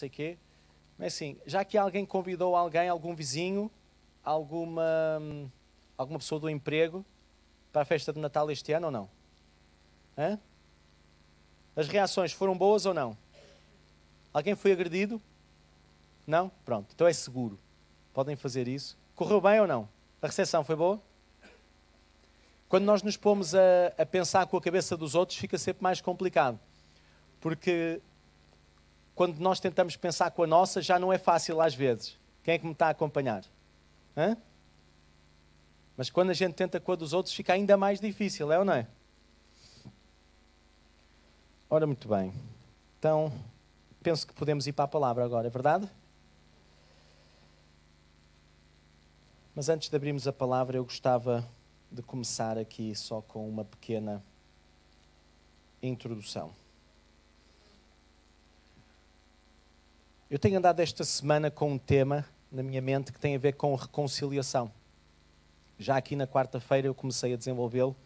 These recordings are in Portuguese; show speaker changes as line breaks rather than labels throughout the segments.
sei quê. Mas assim, já que alguém convidou alguém, algum vizinho, alguma pessoa do emprego para a festa de Natal este ano ou não? Hã? As reações foram boas ou não? Alguém foi agredido? Não? Pronto, então é seguro. Podem fazer isso. Correu bem ou não? A recepção foi boa? Quando nós nos pomos a pensar com a cabeça dos outros, fica sempre mais complicado. Porque quando nós tentamos pensar com a nossa, já não é fácil às vezes. Quem é que me está a acompanhar? Hã? Mas quando a gente tenta com a dos outros, fica ainda mais difícil, é ou não é? Ora, muito bem. Então, penso que podemos ir para a palavra agora, é verdade? Mas antes de abrirmos a palavra, eu gostava de começar aqui só com uma pequena introdução. Eu tenho andado esta semana com um tema na minha mente que tem a ver com reconciliação. Já aqui na quarta-feira eu comecei a desenvolvê-lo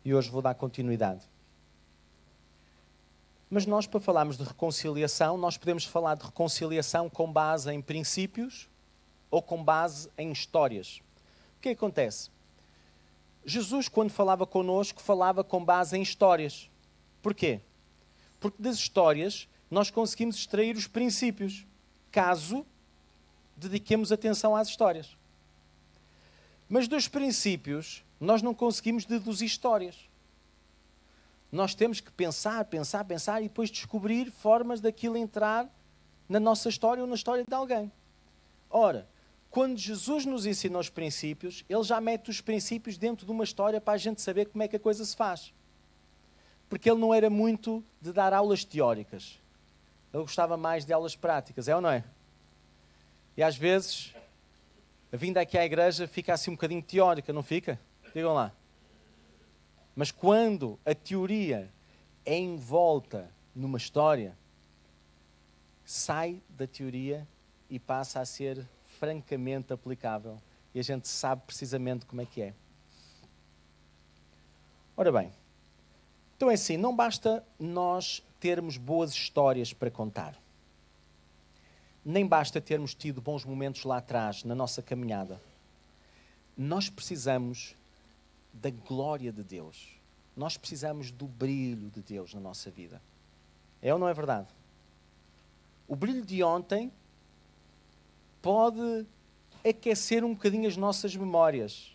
e hoje vou dar continuidade. Mas nós, para falarmos de reconciliação, nós podemos falar de reconciliação com base em princípios ou com base em histórias. O que acontece? Jesus, quando falava connosco, falava com base em histórias. Porquê? Porque das histórias nós conseguimos extrair os princípios, caso dediquemos atenção às histórias. Mas dos princípios, nós não conseguimos deduzir histórias. Nós temos que pensar e depois descobrir formas daquilo entrar na nossa história ou na história de alguém. Ora, quando Jesus nos ensina os princípios, Ele já mete os princípios dentro de uma história para a gente saber como é que a coisa se faz. Porque Ele não era muito de dar aulas teóricas. Ele gostava mais de aulas práticas, é ou não é? E às vezes, a vinda aqui à igreja fica assim um bocadinho teórica, não fica? Digam lá. Mas quando a teoria é envolta numa história, sai da teoria e passa a ser francamente aplicável. E a gente sabe precisamente como é que é. Ora bem, então é assim, não basta nós termos boas histórias para contar. Nem basta termos tido bons momentos lá atrás, na nossa caminhada. Nós precisamos da glória de Deus. Nós precisamos do brilho de Deus na nossa vida. É ou não é verdade? O brilho de ontem pode aquecer um bocadinho as nossas memórias.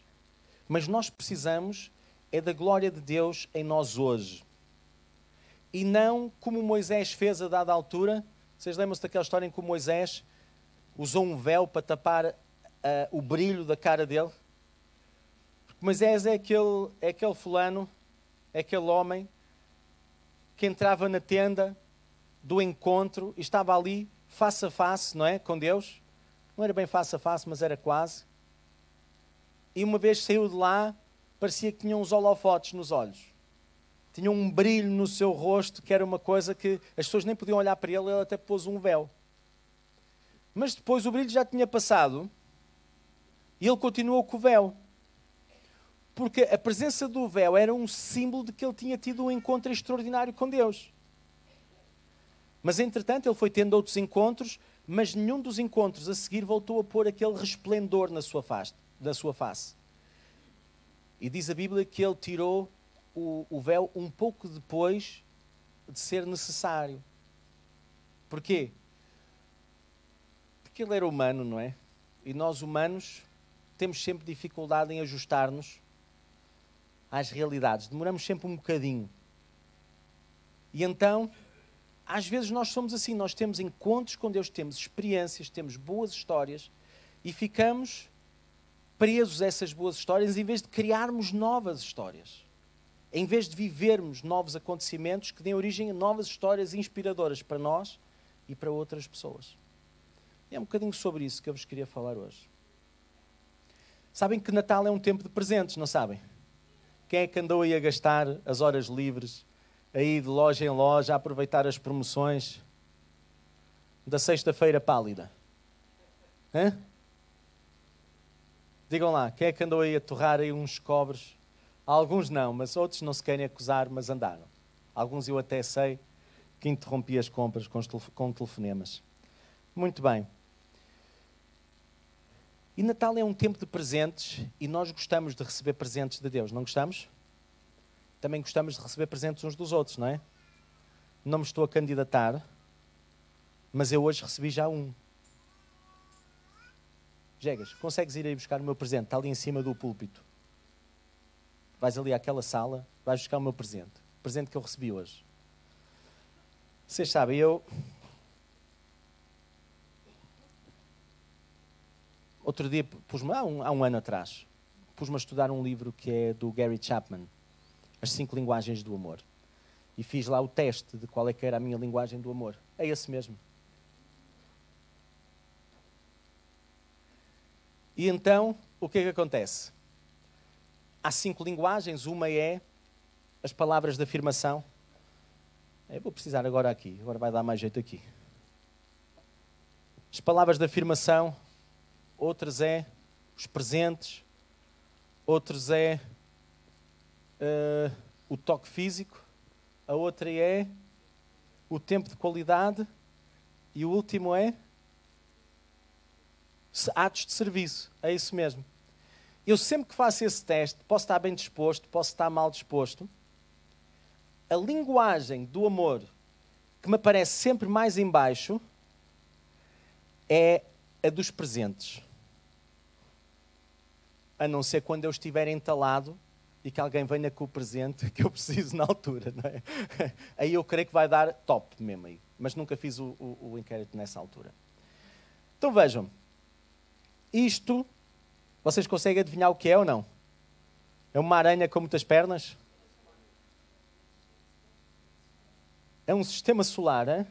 Mas nós precisamos é da glória de Deus em nós hoje. E não como Moisés fez a dada altura. Vocês lembram-se daquela história em que o Moisés usou um véu para tapar o brilho da cara dele? Porque Moisés é aquele fulano, é aquele homem que entrava na tenda do encontro e estava ali face a face, não é? Com Deus. Não era bem face a face, mas era quase. E uma vez saiu de lá, parecia que tinha uns holofotes nos olhos. Tinha um brilho no seu rosto, que era uma coisa que as pessoas nem podiam olhar para ele, ele até pôs um véu. Mas depois o brilho já tinha passado e ele continuou com o véu. Porque a presença do véu era um símbolo de que ele tinha tido um encontro extraordinário com Deus. Mas, entretanto, ele foi tendo outros encontros, mas nenhum dos encontros a seguir voltou a pôr aquele resplendor na sua face. E diz a Bíblia que ele tirou o véu um pouco depois de ser necessário. Porquê? Porque ele era humano, não é? E nós humanos temos sempre dificuldade em ajustar-nos às realidades. Demoramos sempre um bocadinho. E então, às vezes nós somos assim, nós temos encontros com Deus, temos experiências, temos boas histórias e ficamos presos a essas boas histórias em vez de criarmos novas histórias. Em vez de vivermos novos acontecimentos que dêem origem a novas histórias inspiradoras para nós e para outras pessoas. E é um bocadinho sobre isso que eu vos queria falar hoje. Sabem que Natal é um tempo de presentes, não sabem? Quem é que andou aí a gastar as horas livres, a ir de loja em loja, a aproveitar as promoções da sexta-feira pálida? Hã? Digam lá, quem é que andou aí a torrar aí uns cobres? Alguns não, mas outros não se querem acusar, mas andaram. Alguns eu até sei que interrompia as compras com telefonemas. Muito bem. E Natal é um tempo de presentes e nós gostamos de receber presentes de Deus, não gostamos? Também gostamos de receber presentes uns dos outros, não é? Não me estou a candidatar, mas eu hoje recebi já um. Jegas, consegues ir aí buscar o meu presente? Está ali em cima do púlpito. Vais ali àquela sala, vais buscar o meu presente. O presente que eu recebi hoje. Vocês sabem, outro dia, há um ano atrás, pus-me a estudar um livro que é do Gary Chapman, As 5 Linguagens do Amor. E fiz lá o teste de qual é que era a minha linguagem do amor. É esse mesmo. E então, o que é que acontece? Há 5 linguagens, uma é as palavras de afirmação. Eu vou precisar agora aqui, agora vai dar mais jeito aqui. As palavras de afirmação, outras é os presentes, outros é o toque físico, a outra é o tempo de qualidade e o último é atos de serviço. É isso mesmo. Eu sempre que faço esse teste, posso estar bem disposto, posso estar mal disposto. A linguagem do amor que me aparece sempre mais em baixo é a dos presentes. A não ser quando eu estiver entalado e que alguém venha com o presente que eu preciso na altura, não é? Aí eu creio que vai dar top mesmo aí. Mas nunca fiz o inquérito nessa altura. Então vejam. Isto, vocês conseguem adivinhar o que é ou não? É uma aranha com muitas pernas? É um sistema solar, hein?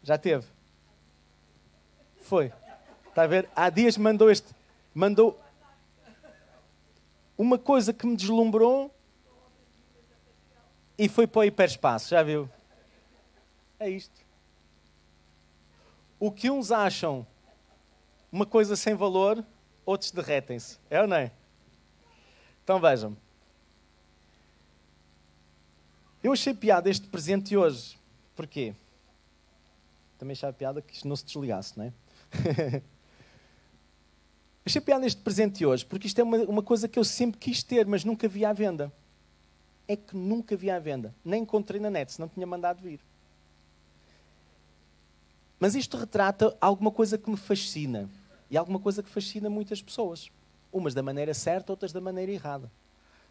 Já teve? Foi. Está a ver? Há dias mandou uma coisa que me deslumbrou e foi para o hiperespaço, já viu? É isto. O que uns acham uma coisa sem valor, outros derretem-se. É ou não é? Então vejam. Eu achei piada este presente de hoje. Porquê? Também achei piada que isto não se desligasse, não é? Achei piada este presente de hoje, porque isto é uma coisa que eu sempre quis ter, mas nunca vi à venda. É que nunca vi à venda. Nem encontrei na net, se não tinha mandado vir. Mas isto retrata alguma coisa que me fascina. E alguma coisa que fascina muitas pessoas. Umas da maneira certa, outras da maneira errada.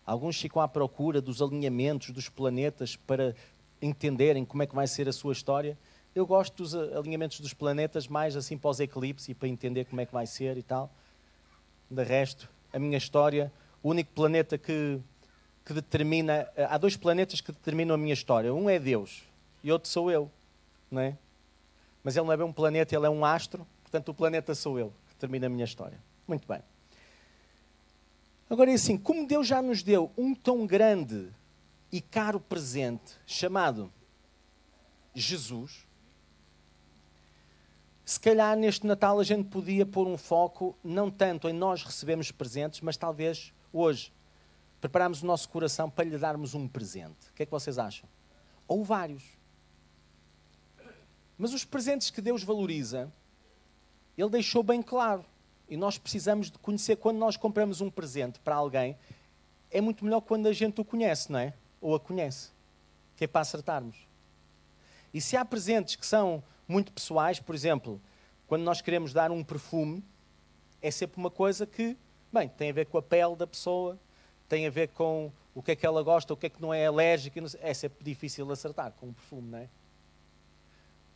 Alguns ficam à procura dos alinhamentos dos planetas para entenderem como é que vai ser a sua história. Eu gosto dos alinhamentos dos planetas mais assim para os eclipses e para entender como é que vai ser e tal. De resto, a minha história, o único planeta que determina... Há 2 planetas que determinam a minha história. Um é Deus e outro sou eu, não é? Mas ele não é bem um planeta, ele é um astro. Portanto, o planeta sou eu, que determina a minha história. Muito bem. Agora é assim, como Deus já nos deu um tão grande e caro presente, chamado Jesus, se calhar neste Natal a gente podia pôr um foco, não tanto em nós recebermos presentes, mas talvez hoje prepararmos o nosso coração para lhe darmos um presente. O que é que vocês acham? Ou vários. Mas os presentes que Deus valoriza, Ele deixou bem claro. E nós precisamos de conhecer, quando nós compramos um presente para alguém, é muito melhor quando a gente o conhece, não é? Ou a conhece. Que é para acertarmos. E se há presentes que são muito pessoais, por exemplo, quando nós queremos dar um perfume, é sempre uma coisa que, bem, tem a ver com a pele da pessoa, tem a ver com o que é que ela gosta, o que é que não é alérgico, é sempre difícil acertar com um perfume, não é?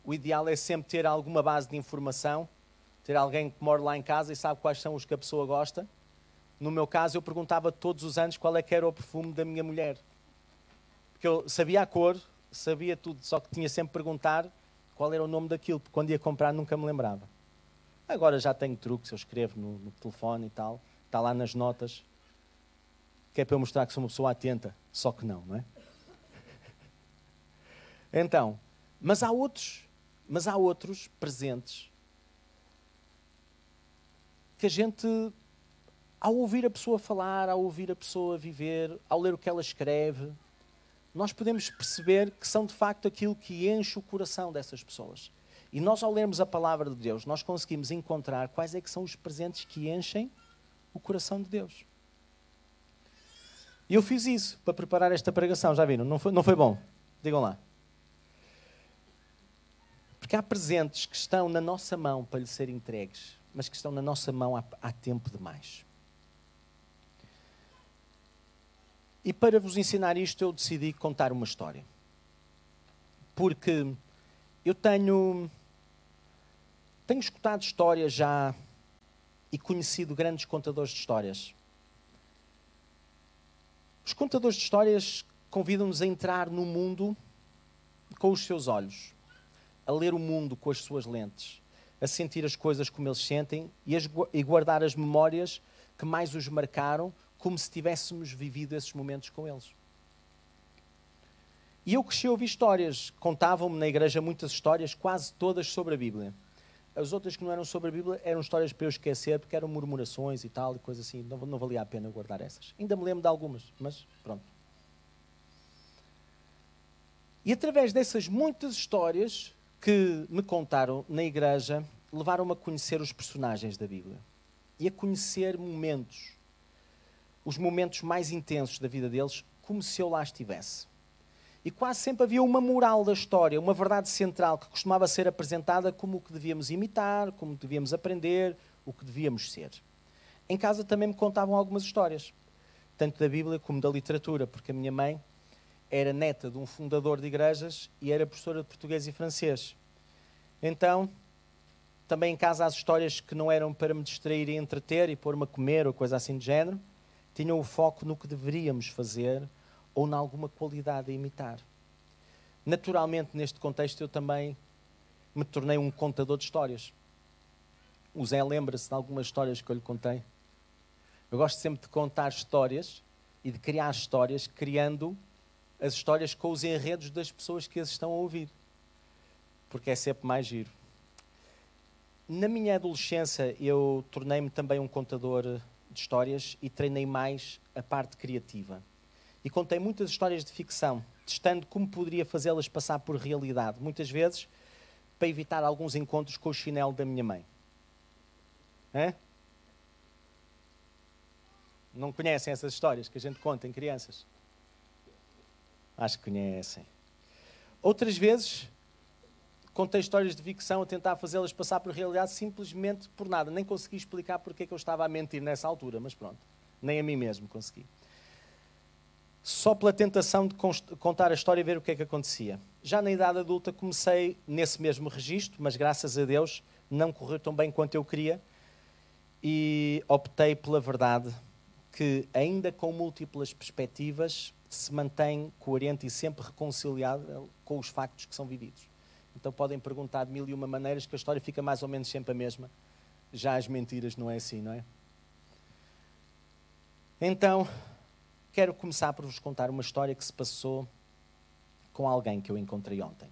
O ideal é sempre ter alguma base de informação, ter alguém que mora lá em casa e sabe quais são os que a pessoa gosta. No meu caso, eu perguntava todos os anos qual é que era o perfume da minha mulher. Porque eu sabia a cor, sabia tudo, só que tinha sempre que perguntar qual era o nome daquilo, porque quando ia comprar nunca me lembrava. Agora já tenho truques, eu escrevo no telefone e tal, está lá nas notas, que é para eu mostrar que sou uma pessoa atenta, só que não, não é? Então, mas há outros presentes que a gente, ao ouvir a pessoa falar, ao ouvir a pessoa viver, ao ler o que ela escreve, nós podemos perceber que são de facto aquilo que enche o coração dessas pessoas. E nós, ao lermos a palavra de Deus, nós conseguimos encontrar quais é que são os presentes que enchem o coração de Deus. E eu fiz isso para preparar esta pregação, já viram? Não foi bom? Digam lá. Porque há presentes que estão na nossa mão para lhe serem entregues, mas que estão na nossa mão há tempo demais. E para vos ensinar isto, eu decidi contar uma história. Porque eu tenho escutado histórias já e conhecido grandes contadores de histórias. Os contadores de histórias convidam-nos a entrar no mundo com os seus olhos, a ler o mundo com as suas lentes, a sentir as coisas como eles sentem e guardar as memórias que mais os marcaram, como se tivéssemos vivido esses momentos com eles. E eu cresci a ouvir histórias. Contavam-me na igreja muitas histórias, quase todas sobre a Bíblia. As outras que não eram sobre a Bíblia eram histórias para eu esquecer, porque eram murmurações e tal, e coisas assim. Não valia a pena guardar essas. Ainda me lembro de algumas, mas pronto. E através dessas muitas histórias que me contaram na igreja, levaram-me a conhecer os personagens da Bíblia. E a conhecer momentos. Os momentos mais intensos da vida deles, como se eu lá estivesse. E quase sempre havia uma moral da história, uma verdade central que costumava ser apresentada como o que devíamos imitar, como devíamos aprender, o que devíamos ser. Em casa também me contavam algumas histórias, tanto da Bíblia como da literatura, porque a minha mãe era neta de um fundador de igrejas e era professora de português e francês. Então, também em casa há histórias que não eram para me distrair e entreter e pôr-me a comer ou coisa assim de género, tinham o foco no que deveríamos fazer ou em alguma qualidade a imitar. Naturalmente, neste contexto, eu também me tornei um contador de histórias. O Zé lembra-se de algumas histórias que eu lhe contei. Eu gosto sempre de contar histórias e de criar histórias, criando as histórias com os enredos das pessoas que as estão a ouvir. Porque é sempre mais giro. Na minha adolescência, eu tornei-me também um contador de histórias e treinei mais a parte criativa. E contei muitas histórias de ficção, testando como poderia fazê-las passar por realidade, muitas vezes para evitar alguns encontros com o chinelo da minha mãe. Hã? Não conhecem essas histórias que a gente conta em crianças? Acho que conhecem. Outras vezes, contei histórias de ficção a tentar fazê-las passar por realidade simplesmente por nada. Nem consegui explicar porque é que eu estava a mentir nessa altura, mas pronto. Nem a mim mesmo consegui. Só pela tentação de contar a história e ver o que é que acontecia. Já na idade adulta comecei nesse mesmo registro, mas graças a Deus não correu tão bem quanto eu queria e optei pela verdade que, ainda com múltiplas perspectivas, se mantém coerente e sempre reconciliável com os factos que são vividos. Então podem perguntar de mil e uma maneiras que a história fica mais ou menos sempre a mesma. Já as mentiras não é assim, não é? Então, quero começar por vos contar uma história que se passou com alguém que eu encontrei ontem.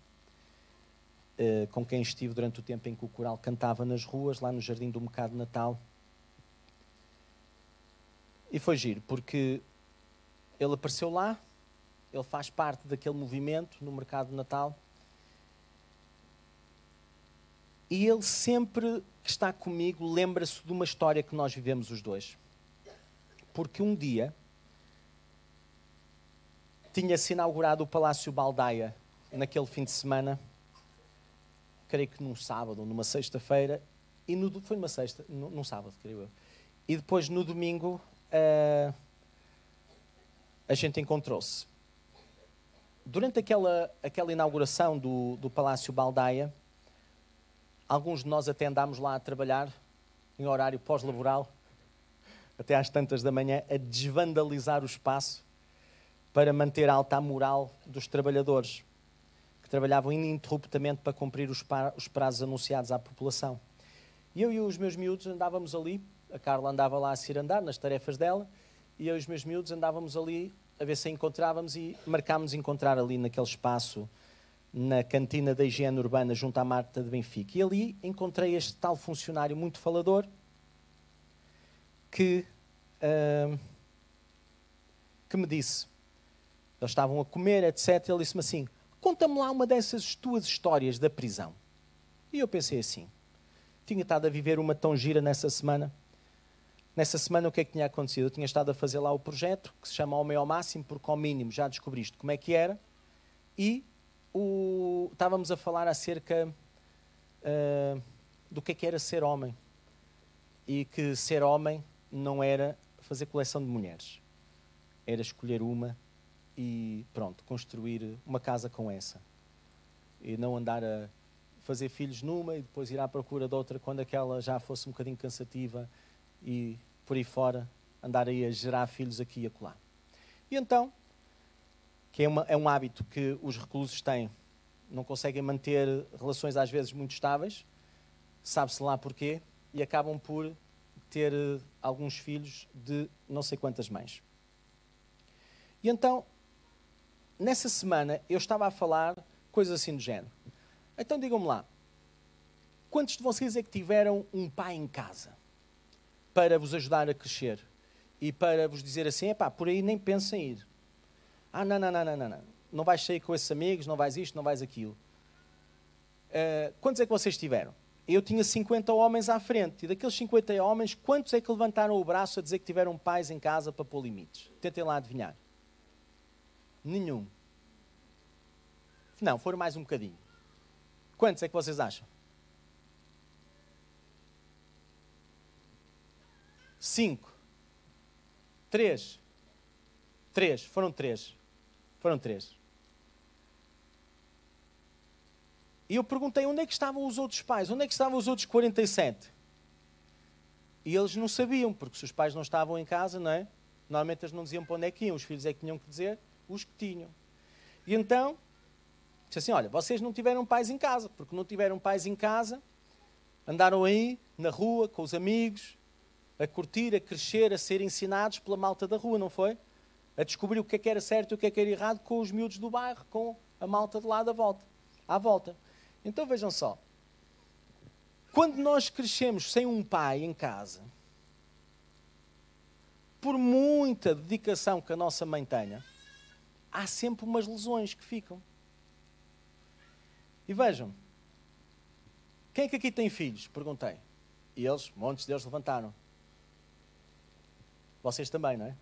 Com quem estive durante o tempo em que o coral cantava nas ruas, lá no Jardim do Mercado de Natal. E foi giro, porque ele apareceu lá, ele faz parte daquele movimento no Mercado de Natal. E ele sempre que está comigo lembra-se de uma história que nós vivemos os dois. Porque um dia tinha-se inaugurado o Palácio Baldaia naquele fim de semana, creio que num sábado ou numa sexta-feira, e foi numa sexta, num sábado, creio eu. E depois no domingo a gente encontrou-se. Durante aquela inauguração do Palácio Baldaia, alguns de nós até andámos lá a trabalhar, em horário pós-laboral, até às tantas da manhã, a desvandalizar o espaço para manter alta a moral dos trabalhadores, que trabalhavam ininterruptamente para cumprir os prazos anunciados à população. E eu e os meus miúdos andávamos ali, a Carla andava lá a cirandar nas tarefas dela, e eu e os meus miúdos andávamos ali a ver se a encontrávamos e marcámos encontrar ali naquele espaço, na cantina da higiene urbana, junto à Marta de Benfica. E ali encontrei este tal funcionário muito falador que me disse: Eles estavam a comer, etc. Ele disse-me assim, conta-me lá uma dessas tuas histórias da prisão. E eu pensei assim, tinha estado a viver uma tão gira nessa semana. Nessa semana o que é que tinha acontecido? Eu tinha estado a fazer lá o projeto, que se chama Homem ao Máximo, porque ao mínimo já descobriste como é que era. E estávamos a falar acerca do que era ser homem. E que ser homem não era fazer coleção de mulheres. Era escolher uma e, pronto, construir uma casa com essa. E não andar a fazer filhos numa e depois ir à procura de outra quando aquela já fosse um bocadinho cansativa e, por aí fora, andar aí a gerar filhos aqui e acolá. E então, que é um hábito que os reclusos têm, não conseguem manter relações às vezes muito estáveis, sabe-se lá porquê, e acabam por ter alguns filhos de não sei quantas mães. E então, nessa semana, eu estava a falar coisas assim do género. Então digam-me lá, quantos de vocês é que tiveram um pai em casa para vos ajudar a crescer e para vos dizer assim, epá, por aí nem pensem em ir. Ah, não vais sair com esses amigos, não vais isto, não vais aquilo. Quantos é que vocês tiveram? Eu tinha 50 homens à frente. E daqueles 50 homens, quantos é que levantaram o braço a dizer que tiveram pais em casa para pôr limites? Tentem lá adivinhar. Nenhum. Não, foram mais um bocadinho. Quantos é que vocês acham? 5. 3. 3. Foram 3. Foram 3. E eu perguntei onde é que estavam os outros pais, onde é que estavam os outros 47? E eles não sabiam, porque se os pais não estavam em casa, não é? Normalmente eles não diziam para onde é que iam, os filhos é que tinham que dizer, os que tinham. E então, disse assim, olha, vocês não tiveram pais em casa, porque não tiveram pais em casa, andaram aí, na rua, com os amigos, a curtir, a crescer, a ser ensinados pela malta da rua, não foi? A descobrir o que é que era certo e o que é que era errado com os miúdos do bairro, com a malta de lá à volta. Então vejam só, quando nós crescemos sem um pai em casa, por muita dedicação que a nossa mãe tenha, há sempre umas lesões que ficam. E vejam, quem é que aqui tem filhos? Perguntei. E eles, montes deles levantaram. Vocês também, não é?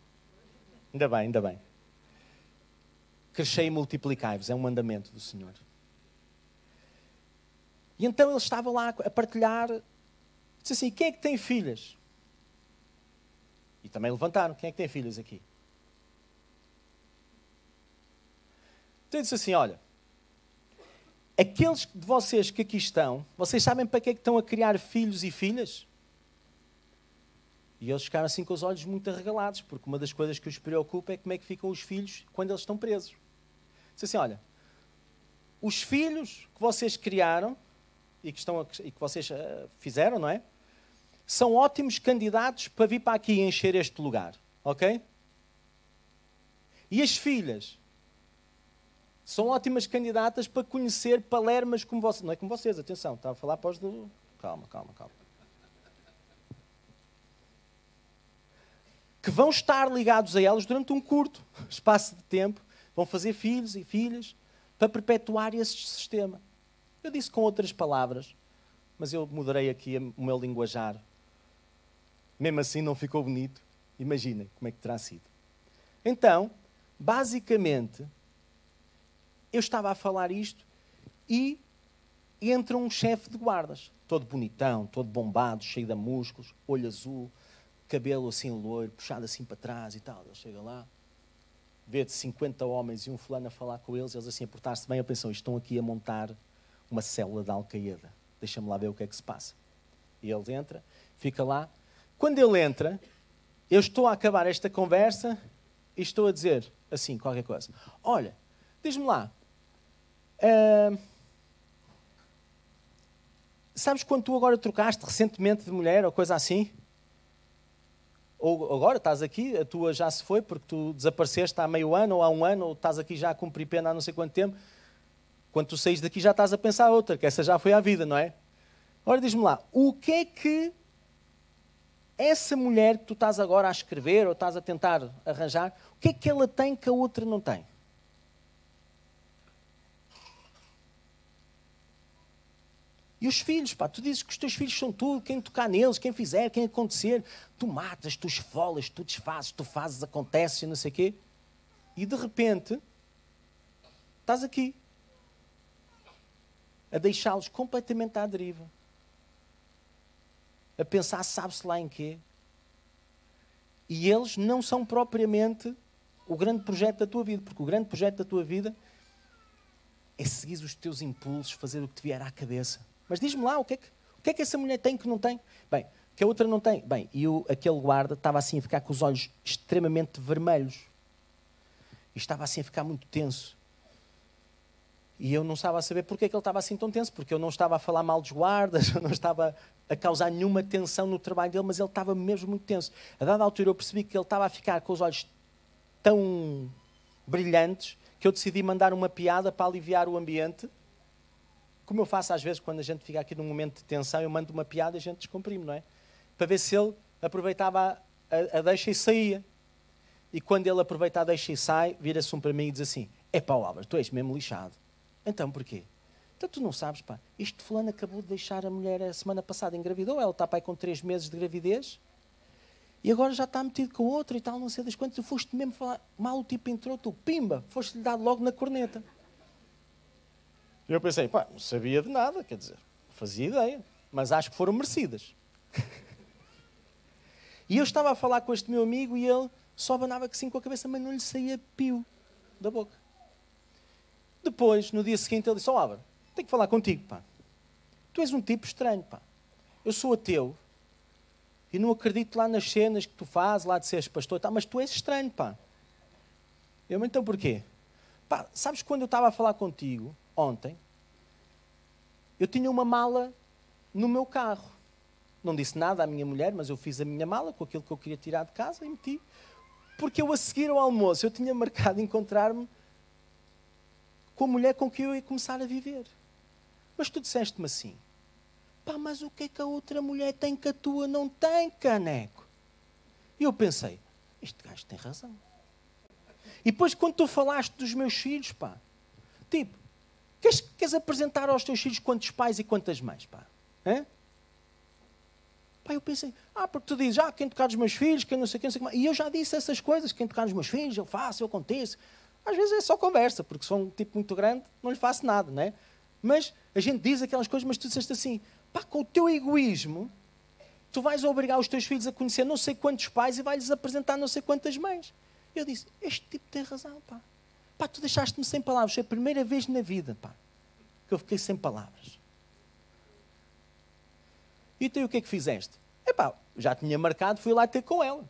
Ainda bem, ainda bem. Crescei e multiplicai-vos, é um mandamento do Senhor. E então ele estava lá a partilhar, disse assim, quem é que tem filhas? E também levantaram, quem é que tem filhas aqui? Então ele disse assim, olha, aqueles de vocês que aqui estão, vocês sabem para que é que estão a criar filhos e filhas? E eles ficaram assim com os olhos muito arregalados, porque uma das coisas que os preocupa é como é que ficam os filhos quando eles estão presos. Disse assim, olha, os filhos que vocês criaram, e que vocês fizeram, não é? São ótimos candidatos para vir para aqui e encher este lugar, ok? E as filhas são ótimas candidatas para conhecer palermas como vocês. Não é como vocês, atenção, estava a falar para os do... Calma. Que vão estar ligados a elas durante um curto espaço de tempo, vão fazer filhos e filhas para perpetuar esse sistema. Eu disse com outras palavras, mas eu moderei aqui o meu linguajar. Mesmo assim não ficou bonito. Imaginem como é que terá sido. Então, basicamente, eu estava a falar isto e entra um chefe de guardas, todo bonitão, todo bombado, cheio de músculos, olho azul, cabelo assim loiro, puxado assim para trás e tal. Ele chega lá, vê de 50 homens e um fulano a falar com eles assim a portar-se bem, eu penso, estão aqui a montar uma célula da Al-Qaeda. Deixa-me lá ver o que é que se passa. E ele entra, fica lá. Quando ele entra, eu estou a acabar esta conversa e estou a dizer assim, qualquer coisa. Olha, diz-me lá, sabes quando tu agora trocaste recentemente de mulher ou coisa assim? Ou agora estás aqui, a tua já se foi porque tu desapareceste há meio ano ou há um ano, ou estás aqui já a cumprir pena há não sei quanto tempo. Quando tu saís daqui já estás a pensar outra, que essa já foi à vida, não é? Ora, diz-me lá, o que é que essa mulher que tu estás agora a escrever ou estás a tentar arranjar, o que é que ela tem que a outra não tem? E os filhos, pá, tu dizes que os teus filhos são tudo, quem tocar neles, quem fizer, quem acontecer, tu matas, tu esfolas, tu desfazes, tu fazes, acontece, não sei o quê. E de repente, estás aqui, a deixá-los completamente à deriva. A pensar, sabe-se lá em quê. E eles não são propriamente o grande projeto da tua vida, porque o grande projeto da tua vida é seguir os teus impulsos, fazer o que te vier à cabeça. Mas diz-me lá, o que é que essa mulher tem que não tem? Bem, que a outra não tem. Bem, e aquele guarda estava assim a ficar com os olhos extremamente vermelhos. E estava assim a ficar muito tenso. E eu não estava a saber porque é que ele estava assim tão tenso, porque eu não estava a falar mal dos guardas, eu não estava a causar nenhuma tensão no trabalho dele, mas ele estava mesmo muito tenso. A dada altura eu percebi que ele estava a ficar com os olhos tão brilhantes que eu decidi mandar uma piada para aliviar o ambiente. Como eu faço às vezes quando a gente fica aqui num momento de tensão, eu mando uma piada e a gente descomprime, não é? Para ver se ele aproveitava a deixa e saía. E quando ele aproveita a deixa e sai, vira-se para mim e diz assim: epá, Álvaro, tu és mesmo lixado. Então porquê? Então tu não sabes, pá, este fulano acabou de deixar a mulher a semana passada, engravidou, ela está, pá, com 3 meses de gravidez e agora já está metido com outra e tal, não sei das quantas. Tu foste mesmo falar mal, o tipo entrou, tu, pimba, foste-lhe dar logo na corneta. E eu pensei, pá, não sabia de nada, quer dizer, não fazia ideia, mas acho que foram merecidas. E eu estava a falar com este meu amigo e ele só abanava que sim com a cabeça, mas não lhe saía pio da boca. Depois, no dia seguinte, ele disse: ó, Álvaro, tenho que falar contigo, pá. Tu és um tipo estranho, pá. Eu sou ateu e não acredito lá nas cenas que tu fazes, lá de seres pastor e tal, mas tu és estranho, pá. Eu, então porquê? Pá, sabes quando eu estava a falar contigo, ontem, eu tinha uma mala no meu carro. Não disse nada à minha mulher, mas eu fiz a minha mala com aquilo que eu queria tirar de casa e meti. Porque eu, a seguir ao almoço, eu tinha marcado encontrar-me com a mulher com quem eu ia começar a viver. Mas tu disseste-me assim: pá, mas o que é que a outra mulher tem que a tua não tem, caneco? E eu pensei, este gajo tem razão. E depois quando tu falaste dos meus filhos, pá, tipo, queres apresentar aos teus filhos quantos pais e quantas mães, pá? Hã? Pá, eu pensei, porque tu dizes, quem tocar dos meus filhos, quem não sei quem, não sei o que mais. E eu já disse essas coisas, quem tocar dos meus filhos, eu faço, eu aconteço. Às vezes é só conversa, porque se for um tipo muito grande, não lhe faço nada, não é? Mas a gente diz aquelas coisas, mas tu disseste assim, pá, com o teu egoísmo, tu vais obrigar os teus filhos a conhecer não sei quantos pais e vais-lhes apresentar não sei quantas mães. Eu disse, este tipo tem razão, pá. Pá, tu deixaste-me sem palavras. Foi a primeira vez na vida, pá, que eu fiquei sem palavras. E tu, o que é que fizeste? Epá, já tinha marcado, fui lá ter com ela.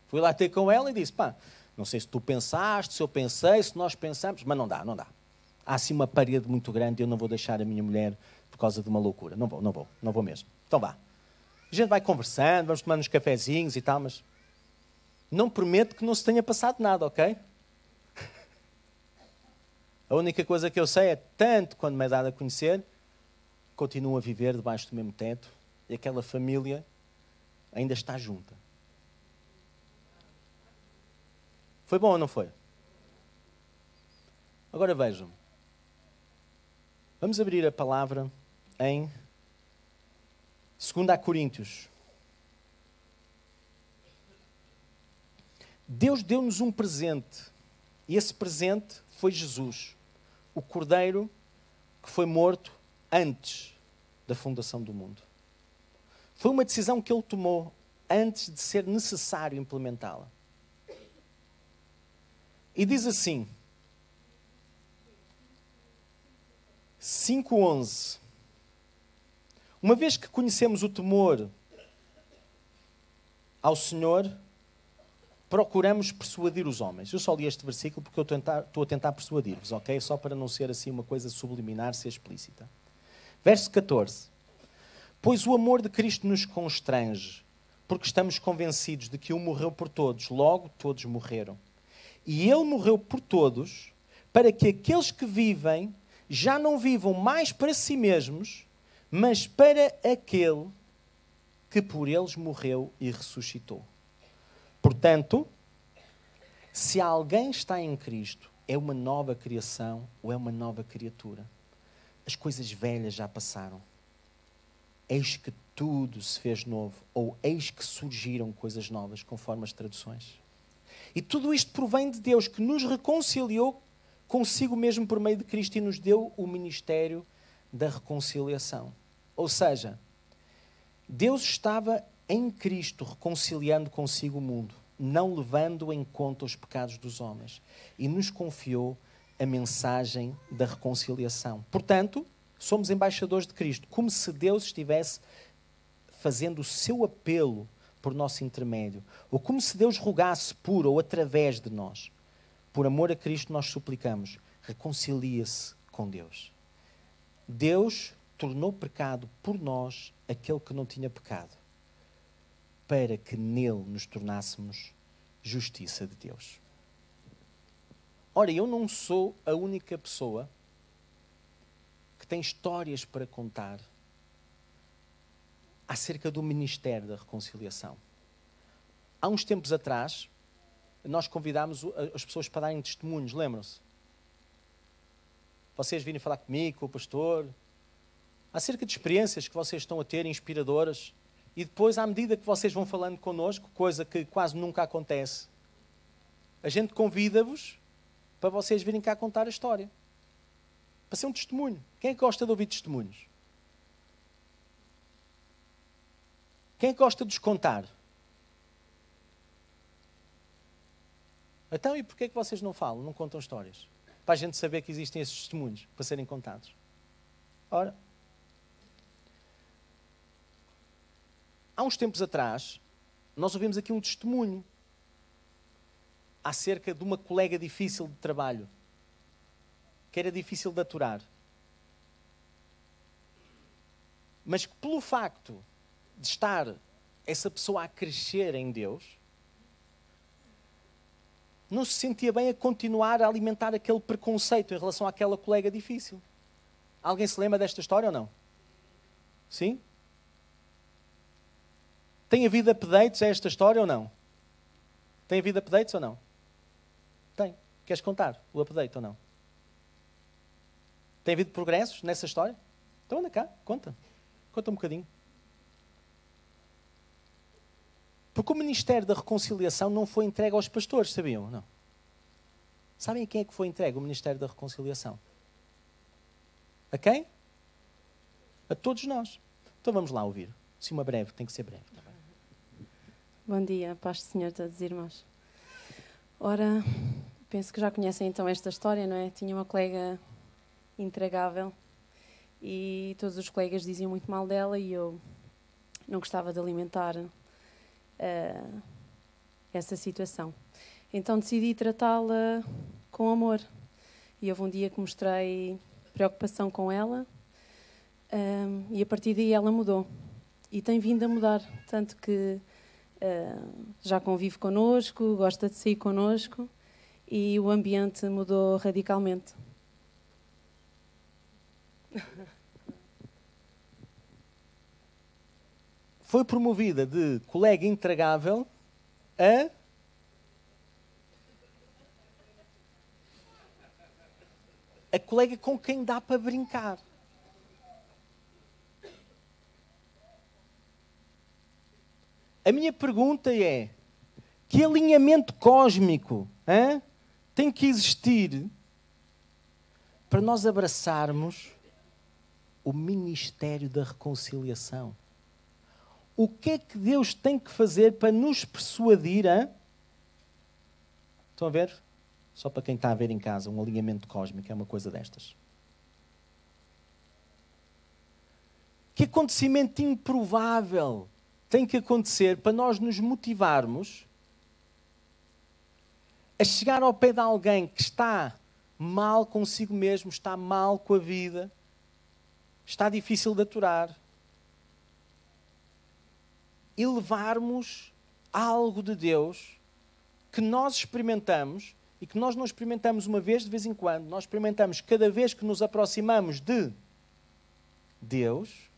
Fui lá ter com ela e disse, pá, não sei se tu pensaste, se eu pensei, se nós pensamos, mas não dá, não dá. Há assim uma parede muito grande e eu não vou deixar a minha mulher por causa de uma loucura. Não vou mesmo. Então vá. A gente vai conversando, vamos tomar uns cafezinhos e tal, mas não prometo que não se tenha passado nada, ok? A única coisa que eu sei é, tanto quando me é dado a conhecer, continuo a viver debaixo do mesmo teto e aquela família ainda está junta. Foi bom ou não foi? Agora vejam. Vamos abrir a palavra em 2 Coríntios. Deus deu-nos um presente. E esse presente foi Jesus, o Cordeiro que foi morto antes da fundação do mundo. Foi uma decisão que Ele tomou antes de ser necessário implementá-la. E diz assim, 5:11. Uma vez que conhecemos o temor ao Senhor, procuramos persuadir os homens. Eu só li este versículo porque eu estou a tentar persuadir-vos, ok? Só para não ser assim uma coisa subliminar, ser explícita. Verso 14. Pois o amor de Cristo nos constrange, porque estamos convencidos de que um morreu por todos, logo todos morreram. E Ele morreu por todos, para que aqueles que vivem já não vivam mais para si mesmos, mas para aquele que por eles morreu e ressuscitou. Portanto, se alguém está em Cristo, é uma nova criação ou é uma nova criatura. As coisas velhas já passaram. eis que tudo se fez novo, ou eis que surgiram coisas novas, conforme as traduções. E tudo isto provém de Deus, que nos reconciliou consigo mesmo por meio de Cristo e nos deu o ministério da reconciliação. Ou seja, Deus estava em Cristo reconciliando consigo o mundo, não levando em conta os pecados dos homens, e nos confiou a mensagem da reconciliação. Portanto, somos embaixadores de Cristo, como se Deus estivesse fazendo o seu apelo por nosso intermédio, ou como se Deus rogasse por ou através de nós. Por amor a Cristo nós suplicamos, reconcilia-se com Deus. Deus tornou pecado por nós aquele que não tinha pecado, para que nele nos tornássemos justiça de Deus. Ora, eu não sou a única pessoa que tem histórias para contar acerca do ministério da reconciliação. Há uns tempos atrás, nós convidámos as pessoas para darem testemunhos, lembram-se? Vocês virem falar comigo, com o pastor, acerca de experiências que vocês estão a ter, inspiradoras, e depois, à medida que vocês vão falando connosco, coisa que quase nunca acontece, a gente convida-vos para vocês virem cá contar a história. Para ser um testemunho. Quem é que gosta de ouvir testemunhos? Quem é que gosta de os contar? Então, e porquê é que vocês não falam, não contam histórias? Para a gente saber que existem esses testemunhos, para serem contados. Ora, há uns tempos atrás, nós ouvimos aqui um testemunho acerca de uma colega difícil de trabalho, que era difícil de aturar. Mas que pelo facto de estar essa pessoa a crescer em Deus, não se sentia bem a continuar a alimentar aquele preconceito em relação àquela colega difícil. Alguém se lembra desta história ou não? Sim? Tem havido updates a esta história ou não? Tem havido updates ou não? Tem. Queres contar o update ou não? Tem havido progressos nessa história? Então anda cá, conta. Conta um bocadinho. Porque o Ministério da Reconciliação não foi entregue aos pastores, sabiam? Não. Sabem a quem é que foi entregue o Ministério da Reconciliação? A quem? A todos nós. Então vamos lá ouvir. Sim, uma breve, tem que ser breve. Tá bem?
Bom dia, paz do Senhor, todos os irmãos. Ora, penso que já conhecem então esta história, não é? Tinha uma colega intragável e todos os colegas diziam muito mal dela e eu não gostava de alimentar essa situação. Então decidi tratá-la com amor. E houve um dia que mostrei preocupação com ela e a partir daí ela mudou. E tem vindo a mudar, tanto que já convive connosco, gosta de sair connosco e o ambiente mudou radicalmente.
Foi promovida de colega intragável a colega com quem dá para brincar. A minha pergunta é, que alinhamento cósmico tem que existir para nós abraçarmos o ministério da reconciliação? O que é que Deus tem que fazer para nos persuadir a... Estão a ver? Só para quem está a ver em casa, um alinhamento cósmico é uma coisa destas. Que acontecimento improvável tem que acontecer para nós nos motivarmos a chegar ao pé de alguém que está mal consigo mesmo, está mal com a vida, está difícil de aturar, e levarmos algo de Deus que nós experimentamos e que nós não experimentamos uma vez de vez em quando, nós experimentamos cada vez que nos aproximamos de Deus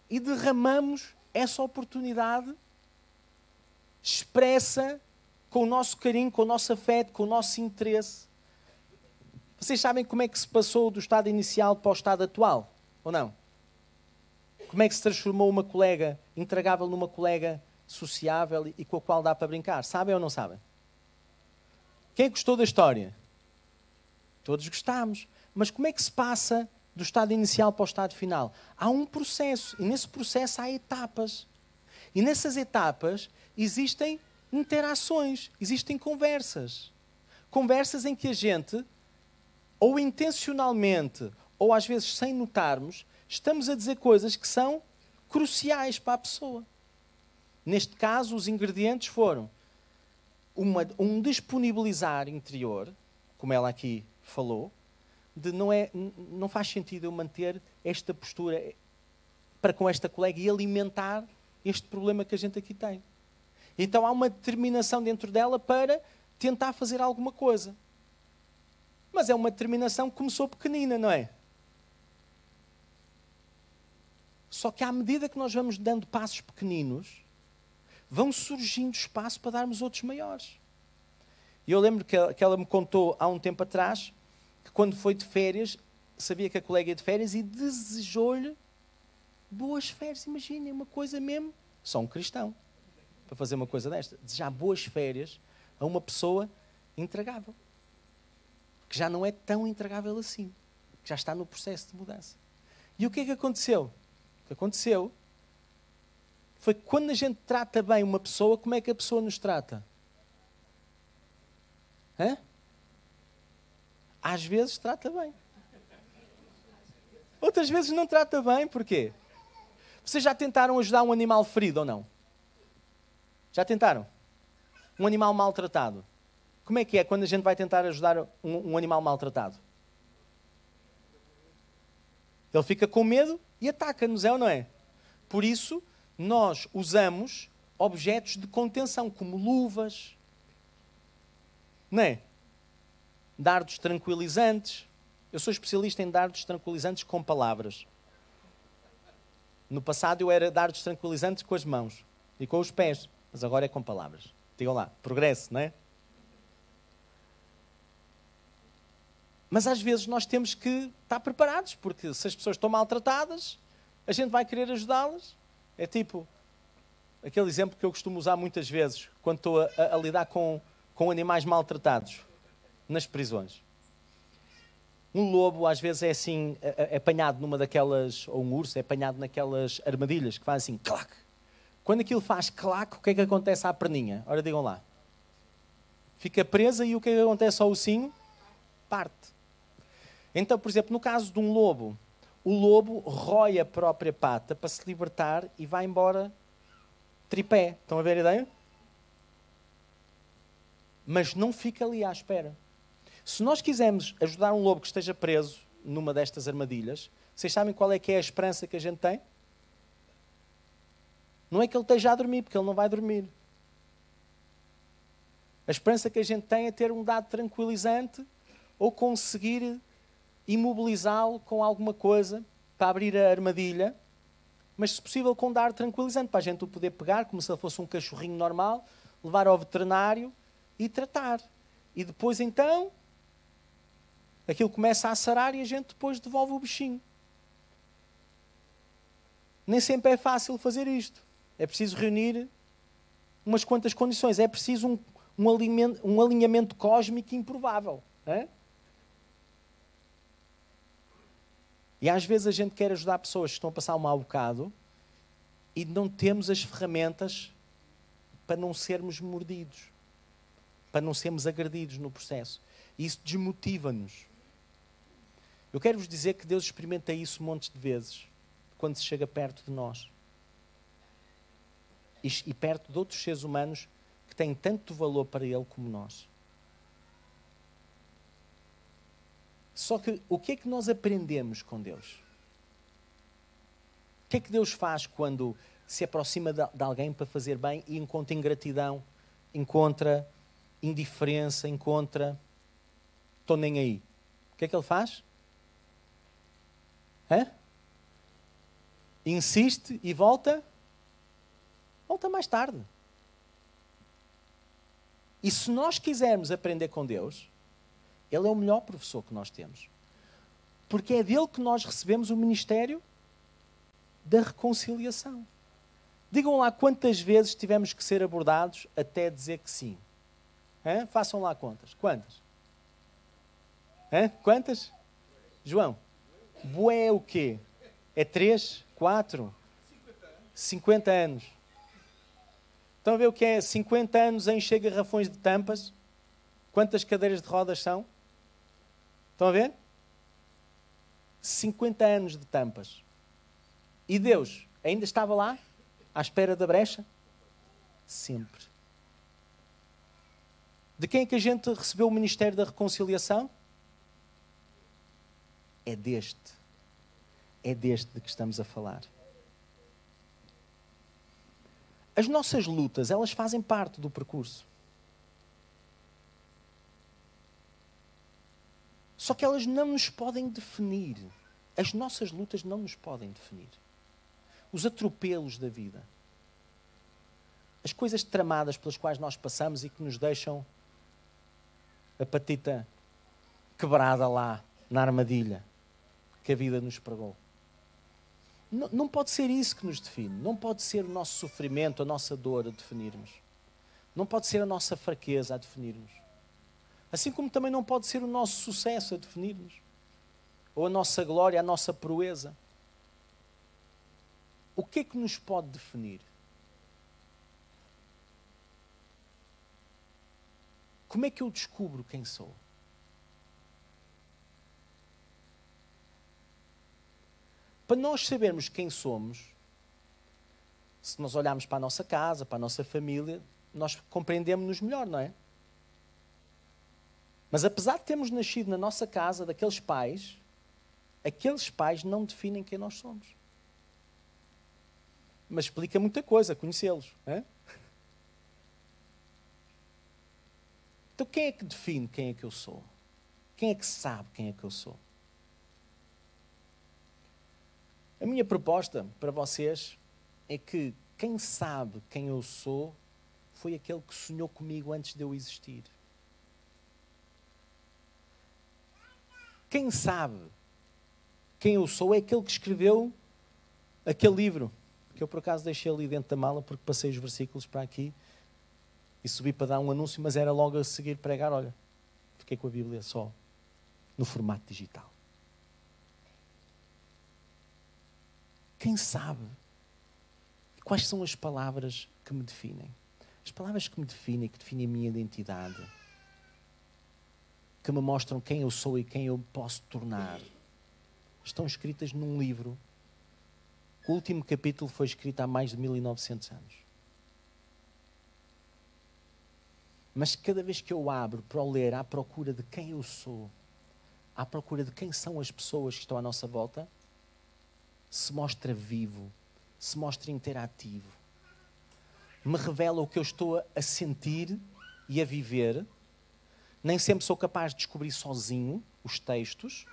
e derramamos essa oportunidade expressa com o nosso carinho, com o nosso afeto, com o nosso interesse. Vocês sabem como é que se passou do estado inicial para o estado atual? Ou não? Como é que se transformou uma colega intragável numa colega sociável e com a qual dá para brincar? Sabem ou não sabem? Quem gostou da história? Todos gostámos. Mas como é que se passa do estado inicial para o estado final? Há um processo, e nesse processo há etapas. E nessas etapas existem interações, existem conversas. Conversas em que a gente, ou intencionalmente, ou às vezes sem notarmos, estamos a dizer coisas que são cruciais para a pessoa. Neste caso, os ingredientes foram um disponibilizar interior, como ela aqui falou, de não faz sentido eu manter esta postura para com esta colega e alimentar este problema que a gente aqui tem. Então há uma determinação dentro dela para tentar fazer alguma coisa. Mas é uma determinação que começou pequenina, não é? Só que à medida que nós vamos dando passos pequeninos, vão surgindo espaço para darmos outros maiores. E eu lembro que ela me contou há um tempo atrás que quando foi de férias, sabia que a colega ia de férias e desejou-lhe boas férias. Imaginem, uma coisa mesmo, só um cristão, para fazer uma coisa desta. Desejar boas férias a uma pessoa intragável. Que já não é tão intragável assim. Que já está no processo de mudança. E o que é que aconteceu? O que aconteceu foi que quando a gente trata bem uma pessoa, como é que a pessoa nos trata? Hã? Às vezes trata bem. Outras vezes não trata bem. Porquê? Vocês já tentaram ajudar um animal ferido ou não? Já tentaram? Um animal maltratado. Como é que é quando a gente vai tentar ajudar um animal maltratado? Ele fica com medo e ataca-nos, é ou não é? Por isso, nós usamos objetos de contenção, como luvas, não é? Dardos tranquilizantes. Eu sou especialista em dardos tranquilizantes com palavras. No passado eu era dardos tranquilizantes com as mãos e com os pés, mas agora é com palavras. Digam lá, progresso, não é? Mas às vezes nós temos que estar preparados, porque se as pessoas estão maltratadas, a gente vai querer ajudá-las. É tipo aquele exemplo que eu costumo usar muitas vezes quando estou a lidar com animais maltratados nas prisões. Um lobo às vezes é assim, é apanhado numa daquelas, ou um urso é apanhado naquelas armadilhas que faz assim, clac. Quando aquilo faz clac, o que é que acontece à perninha? Ora, digam lá. Fica presa e o que é que acontece ao ursinho? Parte. Então, por exemplo, no caso de um lobo, o lobo rói a própria pata para se libertar e vai embora tripé. Estão a ver a ideia? Mas não fica ali à espera. Se nós quisermos ajudar um lobo que esteja preso numa destas armadilhas, vocês sabem qual é que é a esperança que a gente tem? Não é que ele esteja a dormir, porque ele não vai dormir. A esperança que a gente tem é ter um dado tranquilizante ou conseguir imobilizá-lo com alguma coisa para abrir a armadilha, mas se possível com um dado tranquilizante, para a gente o poder pegar, como se ele fosse um cachorrinho normal, levar ao veterinário e tratar. E depois então, aquilo começa a sarar e a gente depois devolve o bichinho. Nem sempre é fácil fazer isto. É preciso reunir umas quantas condições. É preciso um alinhamento cósmico improvável. É? E às vezes a gente quer ajudar pessoas que estão a passar um mau bocado e não temos as ferramentas para não sermos mordidos, para não sermos agredidos no processo. E isso desmotiva-nos. Eu quero vos dizer que Deus experimenta isso montes de vezes, quando se chega perto de nós. E perto de outros seres humanos que têm tanto valor para Ele como nós. Só que o que é que nós aprendemos com Deus? O que é que Deus faz quando se aproxima de alguém para fazer bem e encontra ingratidão, encontra indiferença, encontra estou nem aí? O que é que Ele faz? Hã? Insiste e volta mais tarde. E se nós quisermos aprender com Deus, Ele é o melhor professor que nós temos. Porque é dele que nós recebemos o ministério da reconciliação. Digam lá quantas vezes tivemos que ser abordados até dizer que sim. Hã? Façam lá contas. Quantas? Hã? Quantas? João? Bué o quê? É 3? 4? 50 anos. Estão a ver o que é 50 anos a encher garrafões de tampas? Quantas cadeiras de rodas são? Estão a ver? 50 anos de tampas. E Deus ainda estava lá, à espera da brecha? Sempre. De quem é que a gente recebeu o ministério da reconciliação? É deste. É deste de que estamos a falar. As nossas lutas, elas fazem parte do percurso. Só que elas não nos podem definir. As nossas lutas não nos podem definir. Os atropelos da vida. As coisas tramadas pelas quais nós passamos e que nos deixam a patita quebrada lá, na armadilha que a vida nos pregou. Não pode ser isso que nos define. Não pode ser o nosso sofrimento, a nossa dor a definirmos. Não pode ser a nossa fraqueza a definirmos. Assim como também não pode ser o nosso sucesso a definirmos. Ou a nossa glória, a nossa proeza. O que é que nos pode definir? Como é que eu descubro quem sou? Para nós sabermos quem somos, se nós olharmos para a nossa casa, para a nossa família, nós compreendemos-nos melhor, não é? Mas apesar de termos nascido na nossa casa, daqueles pais, aqueles pais não definem quem nós somos. Mas explica muita coisa, conhecê-los. Não é? Então quem é que define quem é que eu sou? Quem é que sabe quem é que eu sou? A minha proposta para vocês é que quem sabe quem eu sou foi aquele que sonhou comigo antes de eu existir. Quem sabe quem eu sou é aquele que escreveu aquele livro, que eu por acaso deixei ali dentro da mala porque passei os versículos para aqui e subi para dar um anúncio, mas era logo a seguir pregar, olha, fiquei com a Bíblia só no formato digital. Quem sabe quais são as palavras que me definem? As palavras que me definem, que definem a minha identidade, que me mostram quem eu sou e quem eu posso tornar, estão escritas num livro. O último capítulo foi escrito há mais de 1900 anos. Mas cada vez que eu abro para o ler à procura de quem eu sou, à procura de quem são as pessoas que estão à nossa volta, se mostra vivo, se mostra interativo. Me revela o que eu estou a sentir e a viver. Nem sempre sou capaz de descobrir sozinho os textos,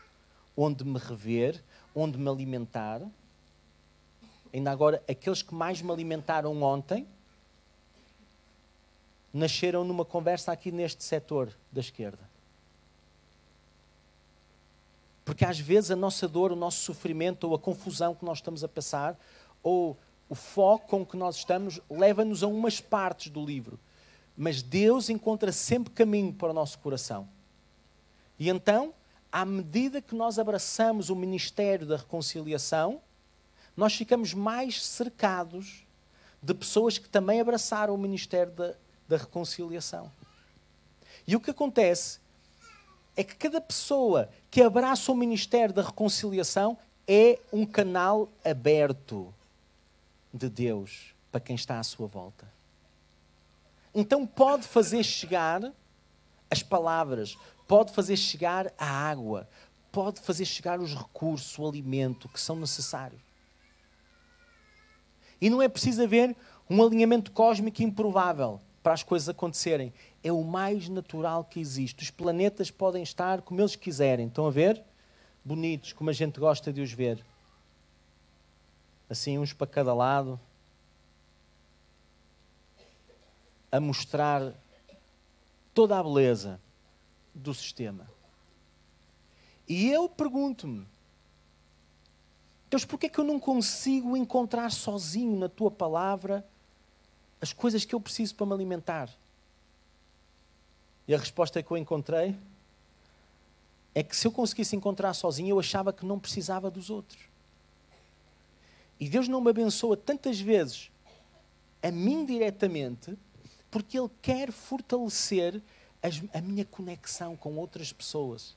onde me rever, onde me alimentar. Ainda agora, aqueles que mais me alimentaram ontem, nasceram numa conversa aqui neste setor da esquerda. Porque às vezes a nossa dor, o nosso sofrimento, ou a confusão que nós estamos a passar, ou o foco com que nós estamos, leva-nos a umas partes do livro. Mas Deus encontra sempre caminho para o nosso coração. E então, à medida que nós abraçamos o ministério da reconciliação, nós ficamos mais cercados de pessoas que também abraçaram o ministério da reconciliação. E o que acontece é que cada pessoa que abraça o ministério da reconciliação é um canal aberto de Deus para quem está à sua volta. Então pode fazer chegar as palavras, pode fazer chegar a água, pode fazer chegar os recursos, o alimento que são necessários. E não é preciso haver um alinhamento cósmico improvável para as coisas acontecerem. É o mais natural que existe. Os planetas podem estar como eles quiserem. Estão a ver? Bonitos, como a gente gosta de os ver. Assim, uns para cada lado. A mostrar toda a beleza do sistema. E eu pergunto-me, Deus, porquê é que eu não consigo encontrar sozinho na tua palavra as coisas que eu preciso para me alimentar? E a resposta que eu encontrei é que se eu conseguisse encontrar sozinho, eu achava que não precisava dos outros. E Deus não me abençoa tantas vezes, a mim diretamente, porque Ele quer fortalecer a minha conexão com outras pessoas.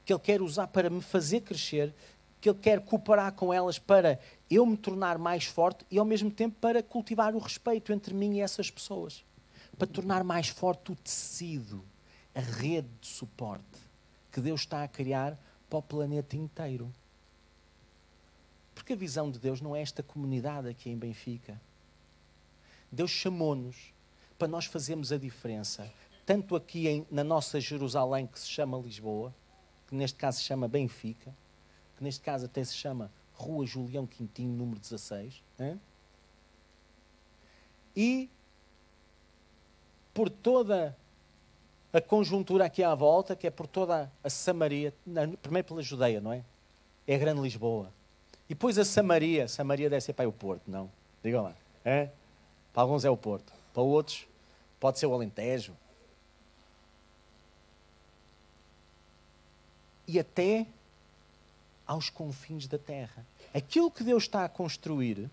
Que Ele quer usar para me fazer crescer, que Ele quer cooperar com elas para eu me tornar mais forte e ao mesmo tempo para cultivar o respeito entre mim e essas pessoas. Para tornar mais forte o tecido, a rede de suporte que Deus está a criar para o planeta inteiro. Porque a visão de Deus não é esta comunidade aqui em Benfica. Deus chamou-nos para nós fazermos a diferença, tanto aqui na nossa Jerusalém, que se chama Lisboa, que neste caso se chama Benfica, que neste caso até se chama Rua Julião Quintinho, número 16, e por toda a conjuntura aqui à volta, que é por toda a Samaria, primeiro pela Judeia, não é? É a Grande Lisboa. E depois a Samaria deve ser para o Porto, não? Digam lá. Para alguns é o Porto, para outros pode ser o Alentejo. E até aos confins da terra. Aquilo que Deus está a construir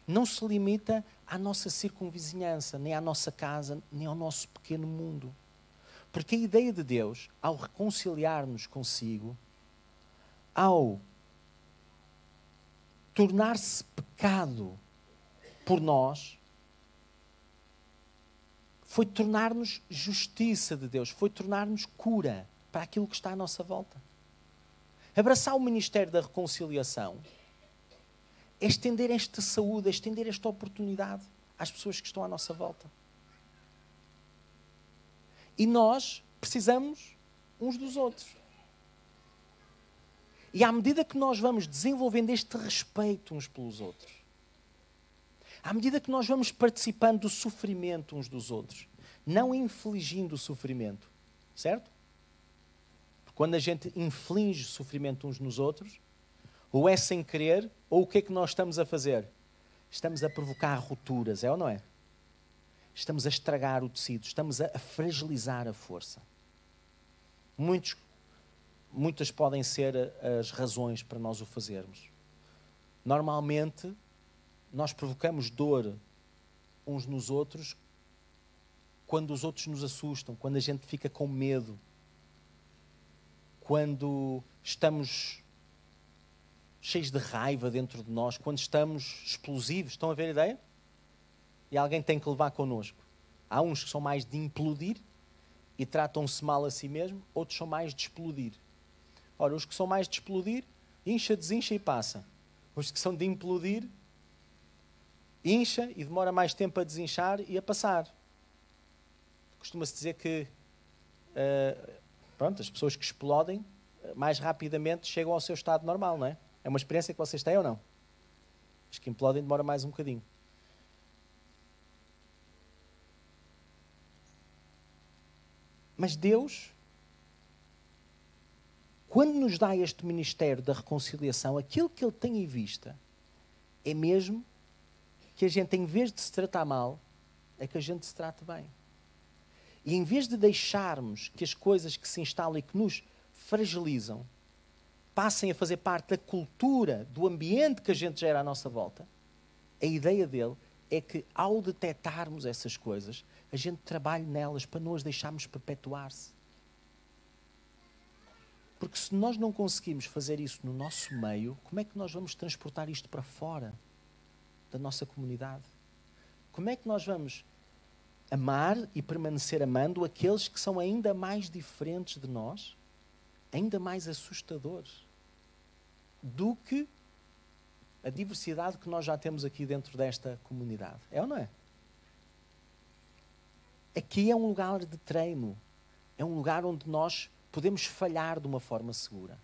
não se limita à nossa circunvizinhança, nem à nossa casa, nem ao nosso pequeno mundo. Porque a ideia de Deus, ao reconciliar-nos consigo, ao tornar-se pecado por nós, foi tornar-nos justiça de Deus, foi tornar-nos cura para aquilo que está à nossa volta. Abraçar o ministério da reconciliação é estender esta saúde, é estender esta oportunidade às pessoas que estão à nossa volta. E nós precisamos uns dos outros. E à medida que nós vamos desenvolvendo este respeito uns pelos outros, à medida que nós vamos participando do sofrimento uns dos outros, não infligindo o sofrimento, certo? Porque quando a gente inflige sofrimento uns nos outros, ou é sem querer, ou o que é que nós estamos a fazer? Estamos a provocar rupturas, é ou não é? Estamos a estragar o tecido, estamos a fragilizar a força. Muitas podem ser as razões para nós o fazermos. Normalmente, nós provocamos dor uns nos outros quando os outros nos assustam, quando a gente fica com medo, quando estamos cheios de raiva dentro de nós, quando estamos explosivos. Estão a ver a ideia? E alguém tem que levar connosco. Há uns que são mais de implodir e tratam-se mal a si mesmo, outros são mais de explodir. Ora, os que são mais de explodir, incha, desincha e passa. Os que são de implodir, incha e demora mais tempo a desinchar e a passar. Costuma-se dizer que as pessoas que explodem mais rapidamente chegam ao seu estado normal, não é? É uma experiência que vocês têm ou não? Os que implodem demora mais um bocadinho. Mas Deus, quando nos dá este ministério da reconciliação, aquilo que Ele tem em vista é mesmo que a gente, em vez de se tratar mal, é que a gente se trate bem. E em vez de deixarmos que as coisas que se instalam e que nos fragilizam passem a fazer parte da cultura, do ambiente que a gente gera à nossa volta, a ideia dele é que, ao detectarmos essas coisas, a gente trabalhe nelas para não as deixarmos perpetuar-se. Porque se nós não conseguimos fazer isso no nosso meio, como é que nós vamos transportar isto para fora da nossa comunidade? Como é que nós vamos amar e permanecer amando aqueles que são ainda mais diferentes de nós, ainda mais assustadores do que a diversidade que nós já temos aqui dentro desta comunidade? É ou não é? Aqui é um lugar de treino, é um lugar onde nós podemos falhar de uma forma segura.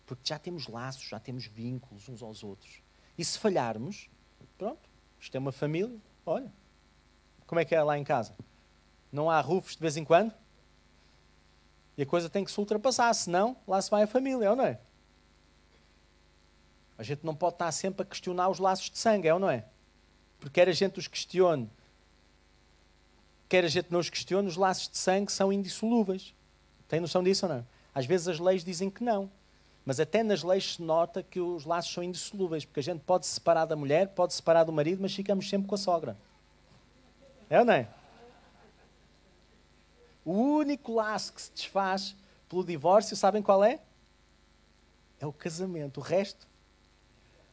Porque já temos laços, já temos vínculos uns aos outros. E se falharmos, pronto, isto é uma família, olha, como é que é lá em casa? Não há rufos de vez em quando? E a coisa tem que se ultrapassar, senão lá se vai a família, ou não é? A gente não pode estar sempre a questionar os laços de sangue, é ou não é? Porque quer a gente os questione, quer a gente não os questione, os laços de sangue são indissolúveis. Tem noção disso ou não? Às vezes as leis dizem que não. Mas até nas leis se nota que os laços são indissolúveis, porque a gente pode se separar da mulher, pode se separar do marido, mas ficamos sempre com a sogra. É ou não é? O único laço que se desfaz pelo divórcio, sabem qual é? É o casamento. O resto,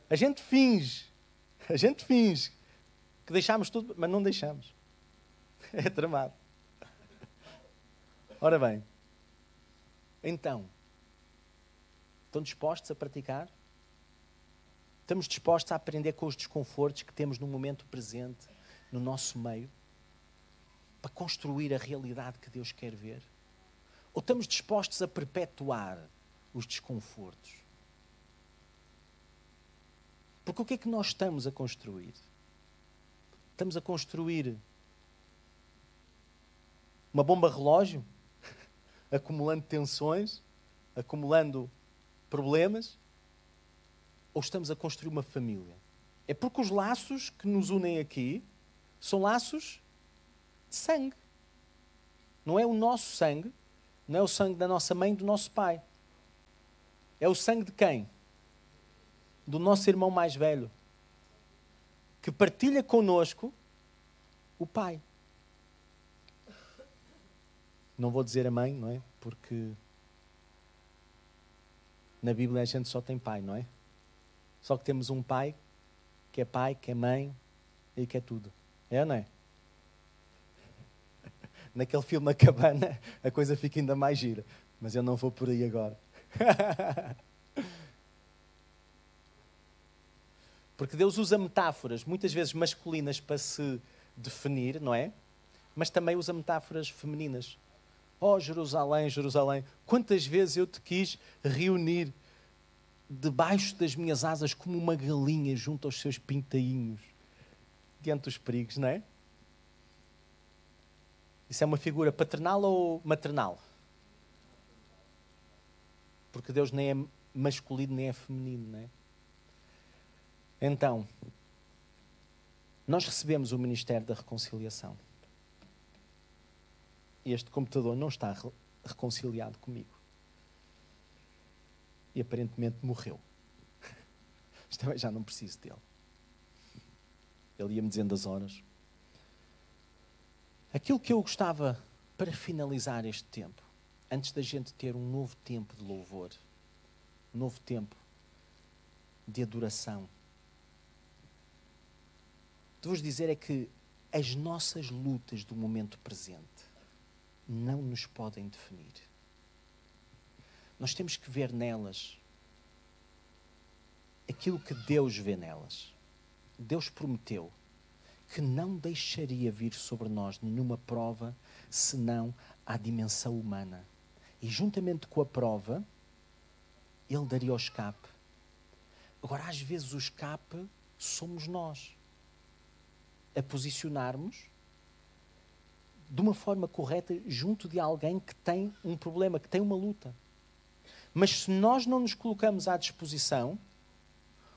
a gente finge que deixamos tudo, mas não deixamos. É tramado. Ora bem, então, estão dispostos a praticar? Estamos dispostos a aprender com os desconfortos que temos no momento presente, no nosso meio, para construir a realidade que Deus quer ver? Ou estamos dispostos a perpetuar os desconfortos? Porque o que é que nós estamos a construir? Estamos a construir uma bomba relógio, acumulando tensões, acumulando problemas, ou estamos a construir uma família? É porque os laços que nos unem aqui são laços de sangue. Não é o nosso sangue, não é o sangue da nossa mãe e do nosso pai. É o sangue de quem? Do nosso irmão mais velho, que partilha connosco o pai. Não vou dizer a mãe, não é? Porque na Bíblia a gente só tem pai, não é? Só que temos um pai, que é mãe e que é tudo. É ou não é? Naquele filme A Cabana, a coisa fica ainda mais gira. Mas eu não vou por aí agora. Porque Deus usa metáforas, muitas vezes masculinas, para se definir, não é? Mas também usa metáforas femininas. Oh, Jerusalém, Jerusalém, quantas vezes eu te quis reunir debaixo das minhas asas como uma galinha junto aos seus pintainhos, diante dos perigos, não é? Isso é uma figura paternal ou maternal? Porque Deus nem é masculino nem é feminino, não é? Então, nós recebemos o Ministério da Reconciliação. Este computador não está reconciliado comigo. E aparentemente morreu. Mas também já não preciso dele. Ele ia-me dizendo as horas. Aquilo que eu gostava para finalizar este tempo, antes da gente ter um novo tempo de louvor, um novo tempo de adoração, de vos dizer é que as nossas lutas do momento presente não nos podem definir. Nós temos que ver nelas aquilo que Deus vê nelas. Deus prometeu que não deixaria vir sobre nós nenhuma prova senão à dimensão humana. E juntamente com a prova, Ele daria o escape. Agora, às vezes o escape somos nós, a posicionarmos de uma forma correta junto de alguém que tem um problema, que tem uma luta. Mas se nós não nos colocamos à disposição,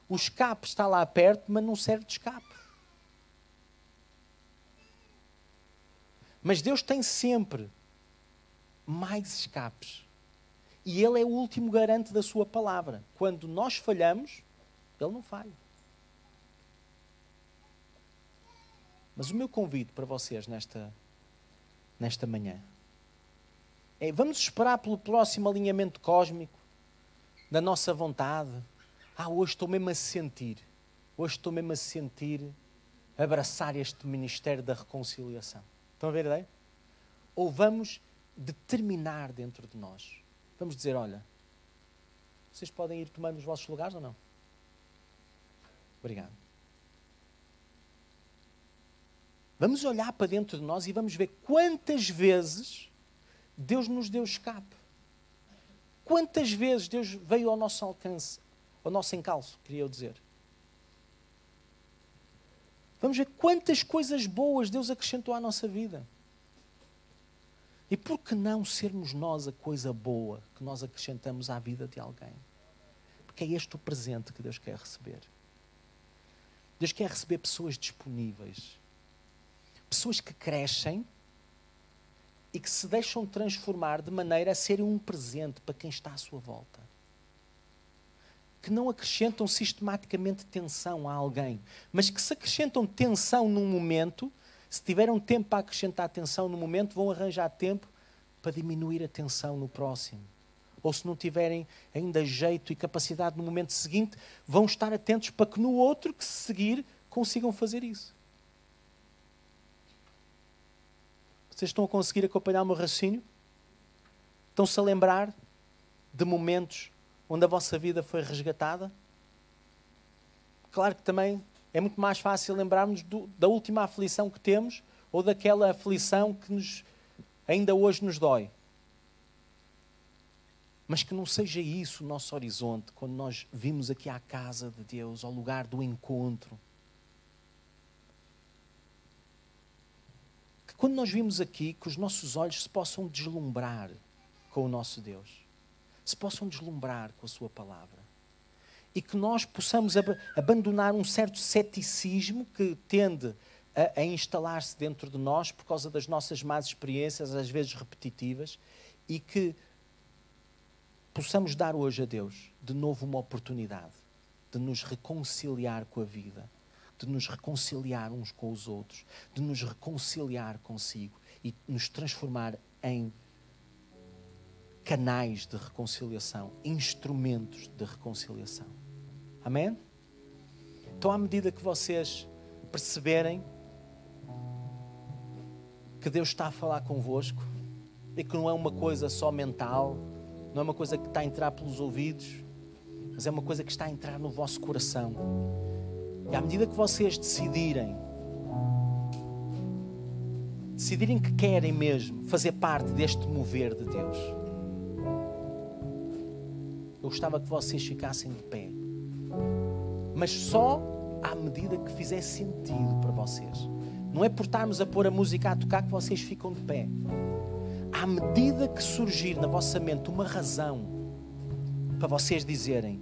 o escape está lá perto, mas não serve de escape. Mas Deus tem sempre mais escapes. E Ele é o último garante da sua palavra. Quando nós falhamos, Ele não falha. Mas o meu convite para vocês nesta manhã é: vamos esperar pelo próximo alinhamento cósmico da nossa vontade. Hoje estou mesmo a sentir. Hoje estou mesmo a sentir abraçar este ministério da reconciliação. Estão a ver a ideia? Ou vamos determinar dentro de nós. Vamos dizer, olha, vocês podem ir tomando os vossos lugares ou não? Obrigado. Vamos olhar para dentro de nós e vamos ver quantas vezes Deus nos deu escape. Quantas vezes Deus veio ao nosso alcance, ao nosso encalço, queria eu dizer. Vamos ver quantas coisas boas Deus acrescentou à nossa vida. E por que não sermos nós a coisa boa que nós acrescentamos à vida de alguém? Porque Porque é este o presente que Deus quer receber. Deus quer receber pessoas disponíveis. Pessoas que crescem e que se deixam transformar de maneira a serem um presente para quem está à sua volta. Que não acrescentam sistematicamente tensão a alguém, mas que se acrescentam tensão num momento, se tiveram tempo para acrescentar tensão no momento, vão arranjar tempo para diminuir a tensão no próximo. Ou se não tiverem ainda jeito e capacidade no momento seguinte, vão estar atentos para que no outro que se seguir consigam fazer isso. Vocês estão a conseguir acompanhar o meu raciocínio? Estão-se a lembrar de momentos onde a vossa vida foi resgatada? Claro que também é muito mais fácil lembrarmos da última aflição que temos ou daquela aflição que ainda hoje nos dói. Mas que não seja isso o nosso horizonte quando nós vimos aqui à casa de Deus, ao lugar do encontro. Que quando nós vimos aqui, que os nossos olhos se possam deslumbrar com o nosso Deus. Se possam deslumbrar com a sua palavra. E que nós possamos abandonar um certo ceticismo que tende a instalar-se dentro de nós por causa das nossas más experiências, às vezes repetitivas, e que possamos dar hoje a Deus de novo uma oportunidade de nos reconciliar com a vida, de nos reconciliar uns com os outros, de nos reconciliar consigo e nos transformar em canais de reconciliação, instrumentos de reconciliação. Amém? Então, à medida que vocês perceberem que Deus está a falar convosco e que não é uma coisa só mental, não é uma coisa que está a entrar pelos ouvidos, mas é uma coisa que está a entrar no vosso coração. E à medida que vocês decidirem que querem mesmo fazer parte deste mover de Deus, eu gostava que vocês ficassem de pé. Mas só à medida que fizer sentido para vocês. Não é por estarmos a pôr a música a tocar que vocês ficam de pé. À medida que surgir na vossa mente uma razão para vocês dizerem: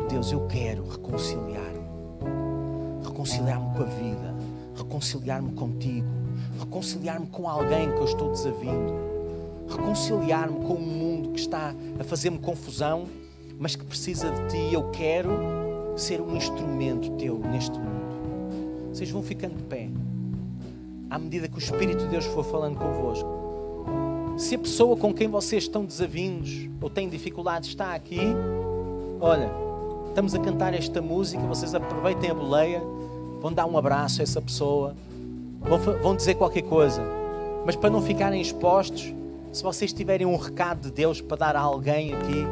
Deus, eu quero reconciliar-me com a vida, reconciliar-me contigo, reconciliar-me com alguém que eu estou desavindo, reconciliar-me com um mundo que está a fazer-me confusão, mas que precisa de ti. Eu quero ser um instrumento teu neste mundo. Vocês vão ficando de pé à medida que o Espírito de Deus for falando convosco. Se a pessoa com quem vocês estão desavindos ou têm dificuldades está aqui, olha, estamos a cantar esta música, vocês aproveitem a boleia, vão dar um abraço a essa pessoa, vão dizer qualquer coisa, mas para não ficarem expostos, se vocês tiverem um recado de Deus para dar a alguém aqui,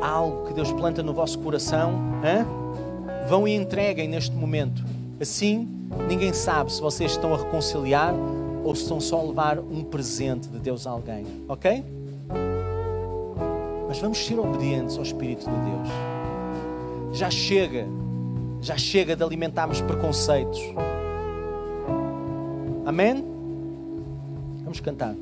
algo que Deus planta no vosso coração, vão e entreguem neste momento. Assim, ninguém sabe se vocês estão a reconciliar ou se estão só a levar um presente de Deus a alguém. Ok? Mas vamos ser obedientes ao Espírito de Deus. Já chega de alimentarmos preconceitos. Amém? Vamos cantar.